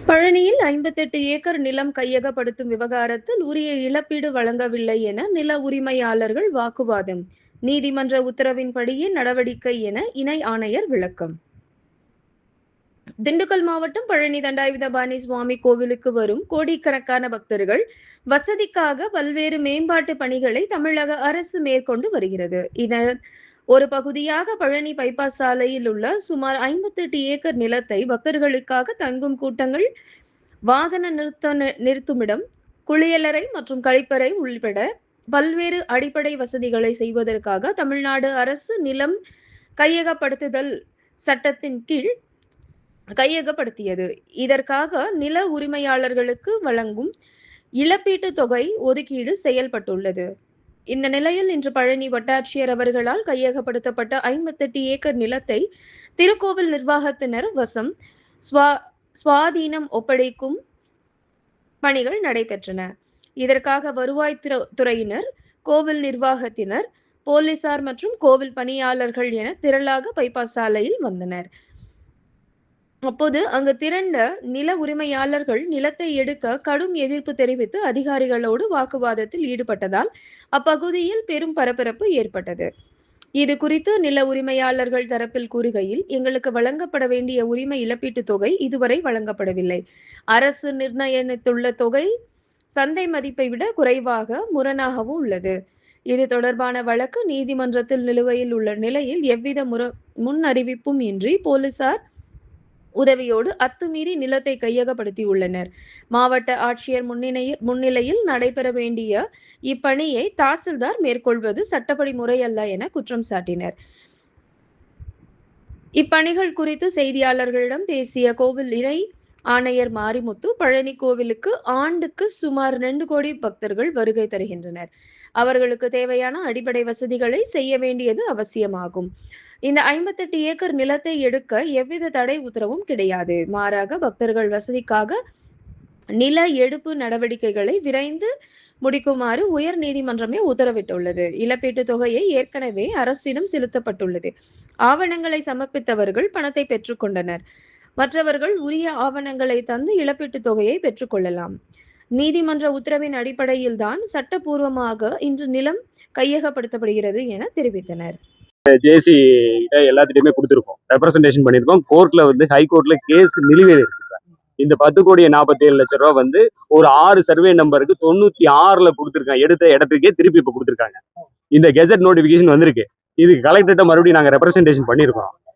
பழனியில் 58 ஏக்கர் நிலம் கையகப்படுத்தும் விவகாரத்தில் உரிய இழப்பீடு வழங்கவில்லை என நில உரிமையாளர்கள் வாக்குவாதம். நீதிமன்ற உத்தரவின்படியே நடவடிக்கை என இணை ஆணையர் விளக்கம். திண்டுக்கல் மாவட்டம் பழனி தண்டாயுதபாணி சுவாமி கோவிலுக்கு வரும் கோடிக்கணக்கான பக்தர்கள் வசதிக்காக பல்வேறு மேம்பாட்டு பணிகளை தமிழக அரசு மேற்கொண்டு வருகிறது. இதன் ஒரு பகுதியாக பழனி பைபாஸ் சாலையில் உள்ள சுமார் 58 ஏக்கர் நிலத்தை பக்தர்களுக்காக தங்கும் கூட்டங்கள், வாகன நிறுத்துமிடம், குளியலறை மற்றும் கழிப்பறை உள்பட பல்வேறு அடிப்படை வசதிகளை செய்வதற்காக தமிழ்நாடு அரசு நிலம் கையகப்படுத்துதல் சட்டத்தின் கீழ் கையகப்படுத்தியது. இதற்காக நில உரிமையாளர்களுக்கு வழங்கும் இழப்பீட்டு தொகை ஒதுக்கீடு செயல்பட்டுள்ளது. இந்த நிலையில் இன்று பழனி வட்டாட்சியர் அவர்களால் கையகப்படுத்தப்பட்ட 58 ஏக்கர் நிலத்தை திருக்கோவில் நிர்வாகத்தினர் வசம் சுவாதீனம் ஒப்படைக்கும் பணிகள் நடைபெற்றன. இதற்காக வருவாய் துறையினர், கோவில் நிர்வாகத்தினர், போலீசார் மற்றும் கோவில் பணியாளர்கள் என திரளாக பைபாஸ் சாலையில் வந்தனர். அப்போது அங்கு திரண்ட நில உரிமையாளர்கள் நிலத்தை எடுக்க கடும் எதிர்ப்பு தெரிவித்து அதிகாரிகளோடு வாக்குவாதத்தில் ஈடுபட்டதால் அப்பகுதியில் பெரும் பரபரப்பு ஏற்பட்டது. இது குறித்து நில உரிமையாளர்கள் தரப்பில் கூறுகையில், எங்களுக்கு வழங்கப்பட வேண்டிய உரிமை இழப்பீட்டு தொகை இதுவரை வழங்கப்படவில்லை. அரசு நிர்ணயித்துள்ள தொகை சந்தை மதிப்பை விட குறைவாக, முரணாகவும் உள்ளது. இது தொடர்பான வழக்கு நீதிமன்றத்தில் நிலுவையில் உள்ள நிலையில் எவ்வித முன் அறிவிப்பும் இன்றி போலீசார் உதவியோடு அத்துமீறி நிலத்தை கையகப்படுத்தியுள்ளனர். மாவட்ட ஆட்சியர் முன்னிலையில் நடைபெற வேண்டிய இப்பணியை தாசில்தார் மேற்கொள்வது சட்டப்படி முறையல்ல என குற்றம் சாட்டினர். இப்பணிகள் குறித்து செய்தியாளர்களிடம் பேசிய கோவில் இணை ஆணையர் மாரிமுத்து, பழனி கோவிலுக்கு ஆண்டுக்கு சுமார் 2 கோடி பக்தர்கள் வருகை தருகின்றனர். அவர்களுக்கு தேவையான அடிப்படை வசதிகளை செய்ய வேண்டியது அவசியமாகும். இந்த 58 ஏக்கர் நிலத்தை எடுக்க எவ்வித தடை உத்தரவும் கிடையாது. மாறாக பக்தர்கள் வசதிக்காக நில எடுப்பு நடவடிக்கைகளை விரைந்து முடிக்குமாறு உயர் நீதிமன்றமே உத்தரவிட்டுள்ளது. இழப்பீட்டு தொகையை ஏற்கனவே அரசிடம் செலுத்தப்பட்டுள்ளது. ஆவணங்களை சமர்ப்பித்தவர்கள் பணத்தை பெற்றுக் கொண்டனர். மற்றவர்கள் உரிய ஆவணங்களை தந்து இழப்பீட்டு தொகையை பெற்றுக் கொள்ளலாம். நீதிமன்ற உத்தரவின் அடிப்படையில் தான் சட்டப்பூர்வமாக இன்று நிலம் கையகப்படுத்தப்படுகிறது என தெரிவித்தனர். ஜேசி எல்லாத்திட்டையுமே கொடுத்துருக்கோம், ரெப்ரசன்டேஷன் பண்ணியிருக்கோம். கோர்ட்ல ஹைகோர்ட்ல கேஸ் நிலுவையில் இருக்கு. இந்த 10,47,00,000 ரூபா ஒரு 6 சர்வே நம்பருக்கு 96ல கொடுத்துருக்காங்க. எடுத்த இடத்துக்கே திருப்பி இப்ப கொடுத்துருக்காங்க. இந்த கெசட் நோட்டிபிகேஷன் வந்திருக்கு. இதுக்கு கலெக்டர்கிட்ட மறுபடியும் நாங்க ரெப்ரசன்டேஷன் பண்ணியிருக்கோம்.